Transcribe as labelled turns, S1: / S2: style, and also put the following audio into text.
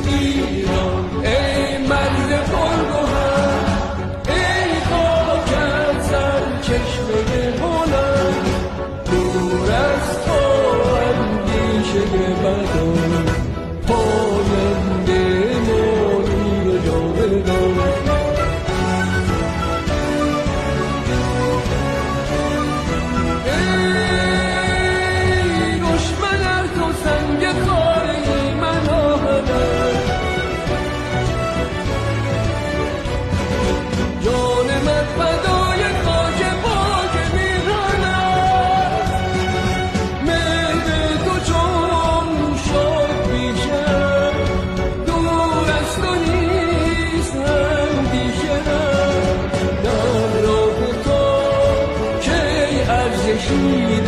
S1: ایران ای مرز پرگوهر، ای خاک از سرچشمه هنر، دور از تو اندیشه بدان، پاینده مانی و جاودان. She